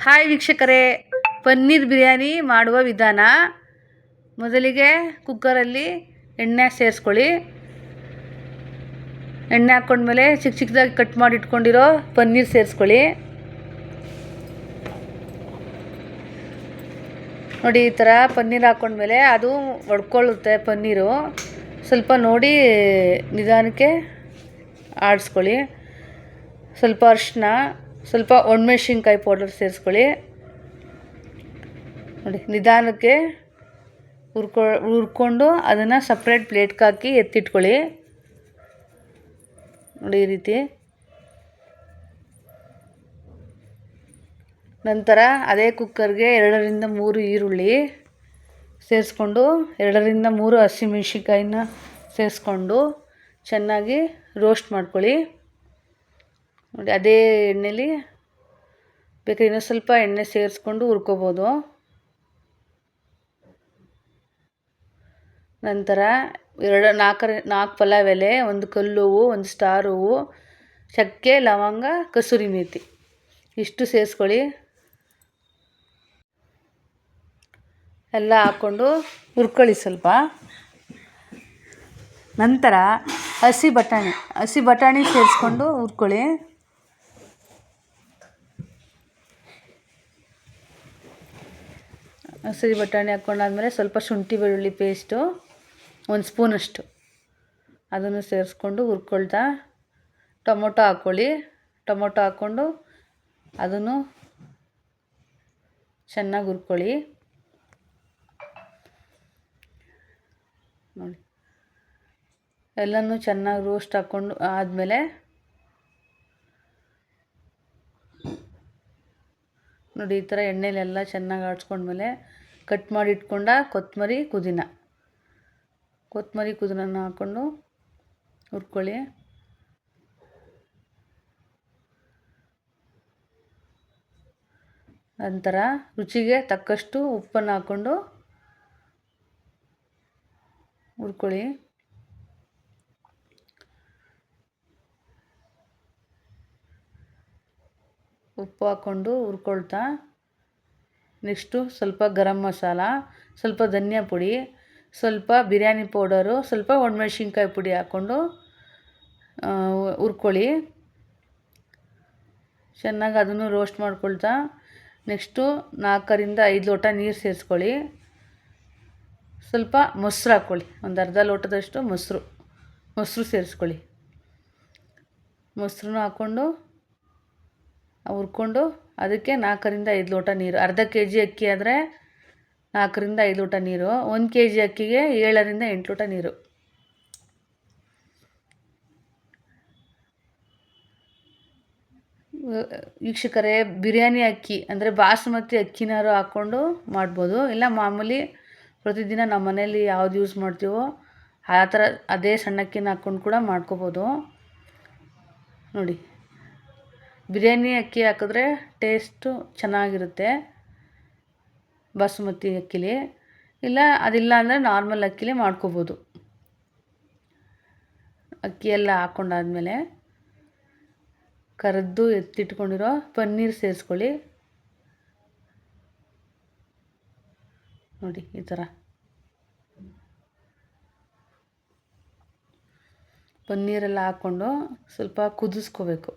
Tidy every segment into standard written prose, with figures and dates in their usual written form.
Hi ವೀಕ್ಷಕರೇ, ಪನ್ನೀರ್ ಬಿರಿಯಾನಿ ಮಾಡುವ ವಿಧಾನ. ಮೊದಲಿಗೆ ಕುಕ್ಕರಲ್ಲಿ ಎಣ್ಣೆ ಸೇರಿಸ್ಕೊಳ್ಳಿ. ಎಣ್ಣೆ ಹಾಕ್ಕೊಂಡ್ಮೇಲೆ ಚಿಕ್ಕ ಚಿಕ್ಕದಾಗಿ ಕಟ್ ಮಾಡಿ ಇಟ್ಕೊಂಡಿರೋ ಪನ್ನೀರ್ ಸೇರಿಸ್ಕೊಳ್ಳಿ. ನೋಡಿ, ಈ ಥರ ಪನ್ನೀರ್ ಹಾಕ್ಕೊಂಡ್ಮೇಲೆ ಅದು ಒಡ್ಕೊಳ್ಳುತ್ತೆ ಪನ್ನೀರು. ಸ್ವಲ್ಪ ನೋಡಿ ನಿಧಾನಕ್ಕೆ ಆಡಿಸ್ಕೊಳ್ಳಿ. ಸ್ವಲ್ಪ ಅರಿಶಿನ, ಸ್ವಲ್ಪ ಒಣಮೆಣ್ಸಿನ್ಕಾಯಿ ಪೌಡರ್ ಸೇರಿಸ್ಕೊಳ್ಳಿ. ನೋಡಿ, ನಿಧಾನಕ್ಕೆ ಹುರ್ಕೊಂಡು ಅದನ್ನು ಸಪ್ರೇಟ್ ಪ್ಲೇಟ್ಗೆ ಹಾಕಿ ಎತ್ತಿಟ್ಕೊಳ್ಳಿ. ನೋಡಿ, ಈ ರೀತಿ. ನಂತರ ಅದೇ ಕುಕ್ಕರ್ಗೆ 2ರಿಂದ 3 ಈರುಳ್ಳಿ ಸೇರಿಸ್ಕೊಂಡು 2ರಿಂದ 3 ಹಸಿಮೆಣ್ಸಿನ್ಕಾಯಿನ ಸೇರಿಸ್ಕೊಂಡು ಚೆನ್ನಾಗಿ ರೋಸ್ಟ್ ಮಾಡ್ಕೊಳ್ಳಿ. ನೋಡಿ, ಅದೇ ಎಣ್ಣೆಲಿ ಬೇಕಾದ್ರೆ ಇನ್ನೂ ಸ್ವಲ್ಪ ಎಣ್ಣೆ ಸೇರಿಸ್ಕೊಂಡು ಹುರ್ಕೋಬೋದು. ನಂತರ 4 ಪಲಾವ್ ಎಲೆ, 1 ಕಲ್ಲು ಹೂವು, 1 ಸ್ಟಾರ್ ಹೂವು, ಚಕ್ಕೆ, ಲವಂಗ, ಕಸೂರಿ ಮೇಥಿ ಇಷ್ಟು ಸೇರಿಸ್ಕೊಳ್ಳಿ. ಎಲ್ಲ ಹಾಕ್ಕೊಂಡು ಹುರ್ಕೊಳ್ಳಿ ಸ್ವಲ್ಪ. ನಂತರ ಹಸಿ ಬಟಾಣಿ ಸೇರಿಸ್ಕೊಂಡು ಹುರ್ಕೊಳ್ಳಿ. ಹಸಿ ಬಟಾಣಿ ಹಾಕ್ಕೊಂಡಾದ್ಮೇಲೆ ಸ್ವಲ್ಪ ಶುಂಠಿ ಬೆಳ್ಳುಳ್ಳಿ ಪೇಸ್ಟು 1 ಸ್ಪೂನಷ್ಟು ಅದನ್ನು ಸೇರಿಸ್ಕೊಂಡು ಹುರ್ಕೊಳ್ತಾ ಟೊಮೊಟೊ ಹಾಕ್ಕೊಳ್ಳಿ. ಟೊಮೊಟೊ ಹಾಕ್ಕೊಂಡು ಅದನ್ನು ಚೆನ್ನಾಗಿ ಹುರ್ಕೊಳ್ಳಿ. ನೋಡಿ, ಎಲ್ಲನೂ ಚೆನ್ನಾಗಿ ರೋಸ್ಟ್ ಹಾಕ್ಕೊಂಡು ಆದಮೇಲೆ ನೋಡಿ, ಈ ಥರ ಎಣ್ಣೆಲೆಲ್ಲ ಚೆನ್ನಾಗಿ ಆಡ್ಸ್ಕೊಂಡ್ಮೇಲೆ ಕಟ್ ಮಾಡಿ ಇಟ್ಕೊಂಡ ಕೊತ್ತಂಬರಿ ಪುದೀನ ಹಾಕ್ಕೊಂಡು ಹುರ್ಕೊಳ್ಳಿ. ನಂತರ ರುಚಿಗೆ ತಕ್ಕಷ್ಟು ಉಪ್ಪನ್ನು ಹಾಕ್ಕೊಂಡು ಹುರ್ಕೊಳ್ಳಿ. ಉಪ್ಪು ಹಾಕ್ಕೊಂಡು ಹುರ್ಕೊಳ್ತಾ ನೆಕ್ಸ್ಟು ಸ್ವಲ್ಪ ಗರಂ ಮಸಾಲ, ಸ್ವಲ್ಪ ಧನಿಯಾ ಪುಡಿ, ಸ್ವಲ್ಪ ಬಿರಿಯಾನಿ ಪೌಡರು, ಸ್ವಲ್ಪ ಒಣಮೆಣ್ಸಿನ್ಕಾಯಿ ಪುಡಿ ಹಾಕ್ಕೊಂಡು ಹುರ್ಕೊಳ್ಳಿ. ಚೆನ್ನಾಗಿ ಅದನ್ನು ರೋಸ್ಟ್ ಮಾಡ್ಕೊಳ್ತಾ ನೆಕ್ಸ್ಟು 4ರಿಂದ 5 ಲೋಟ ನೀರು ಸೇರಿಸ್ಕೊಳ್ಳಿ. ಸ್ವಲ್ಪ ಮೊಸರು ಹಾಕ್ಕೊಳ್ಳಿ, ಒಂದು ಅರ್ಧ ಲೋಟದಷ್ಟು ಮೊಸರು ಸೇರಿಸ್ಕೊಳ್ಳಿ. ಮೊಸರನ್ನ ಹಾಕ್ಕೊಂಡು ಹುರ್ಕೊಂಡು ಅದಕ್ಕೆ 4ರಿಂದ 5 ಲೋಟ ನೀರು. ಅರ್ಧ kg ಅಕ್ಕಿ ಆದರೆ 4ರಿಂದ 5 ಲೋಟ ನೀರು. 1 kg ಅಕ್ಕಿಗೆ 7ರಿಂದ 8 ಲೋಟ ನೀರು. ವೀಕ್ಷಕರೇ, ಬಿರಿಯಾನಿ ಅಕ್ಕಿ ಅಂದರೆ ಬಾಸುಮತಿ ಅಕ್ಕಿನಾರು ಹಾಕ್ಕೊಂಡು ಮಾಡ್ಬೋದು, ಇಲ್ಲ ಮಾಮೂಲಿ ಪ್ರತಿದಿನ ನಮ್ಮ ಮನೇಲಿ ಯಾವ್ದು ಯೂಸ್ ಮಾಡ್ತೀವೋ ಆ ಥರ ಅದೇ ಸಣ್ಣ ಅಕ್ಕಿನ ಹಾಕ್ಕೊಂಡು ಕೂಡ ಮಾಡ್ಕೋಬೋದು. ನೋಡಿ, ಬಿರಿಯಾನಿ ಅಕ್ಕಿ ಹಾಕಿದ್ರೆ ಟೇಸ್ಟು ಚೆನ್ನಾಗಿರುತ್ತೆ ಬಾಸುಮತಿ ಅಕ್ಕಿಲಿ, ಇಲ್ಲ ಅದಿಲ್ಲ ಅಂದರೆ ನಾರ್ಮಲ್ ಅಕ್ಕಿಲಿ ಮಾಡ್ಕೋಬೋದು. ಅಕ್ಕಿ ಎಲ್ಲ ಹಾಕ್ಕೊಂಡಾದ್ಮೇಲೆ ಕರೆದು ಎತ್ತಿಟ್ಕೊಂಡಿರೋ ಪನ್ನೀರ್ ಸೇರಿಸ್ಕೊಳ್ಳಿ. ನೋಡಿ, ಈ ಥರ ಪನ್ನೀರೆಲ್ಲ ಹಾಕ್ಕೊಂಡು ಸ್ವಲ್ಪ ಕುದಿಸ್ಕೋಬೇಕು.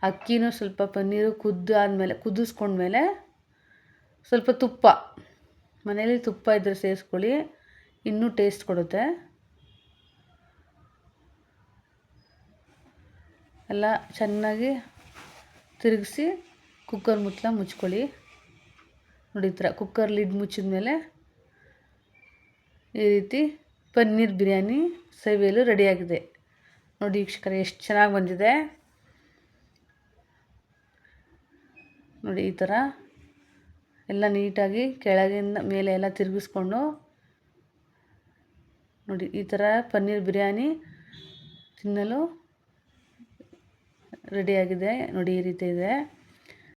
ಅಕ್ಕಿನೂ ಸ್ವಲ್ಪ ಪನ್ನೀರು ಕುದಿಸ್ಕೊಂಡ್ಮೇಲೆ ಸ್ವಲ್ಪ ತುಪ್ಪ, ಮನೇಲಿ ತುಪ್ಪ ಇದ್ದರೆ ಸೇರಿಸ್ಕೊಳ್ಳಿ, ಇನ್ನೂ ಟೇಸ್ಟ್ ಕೊಡುತ್ತೆ. ಎಲ್ಲ ಚೆನ್ನಾಗಿ ತಿರುಗಿಸಿ ಕುಕ್ಕರ್ ಮುಚ್ಕೊಳ್ಳಿ. ನೋಡಿ, ಈ ಥರ ಕುಕ್ಕರ್ ಲಿಡ್ ಮುಚ್ಚಿದ ಮೇಲೆ ಈ ರೀತಿ ಪನ್ನೀರ್ ಬಿರಿಯಾನಿ ಸವಿಯಲು ರೆಡಿಯಾಗಿದೆ. ನೋಡಿ ವೀಕ್ಷಕರೇ, ಎಷ್ಟು ಚೆನ್ನಾಗಿ ಬಂದಿದೆ. ನೋಡಿ, ಈ ಥರ ಎಲ್ಲ ನೀಟಾಗಿ ಕೆಳಗಿಂದ ಮೇಲೆ ಎಲ್ಲ ತಿರುಗಿಸ್ಕೊಂಡು ನೋಡಿ, ಈ ಥರ ಪನ್ನೀರ್ ಬಿರಿಯಾನಿ ತಿನ್ನಲು ರೆಡಿಯಾಗಿದೆ. ನೋಡಿ, ಈ ರೀತಿ ಇದೆ.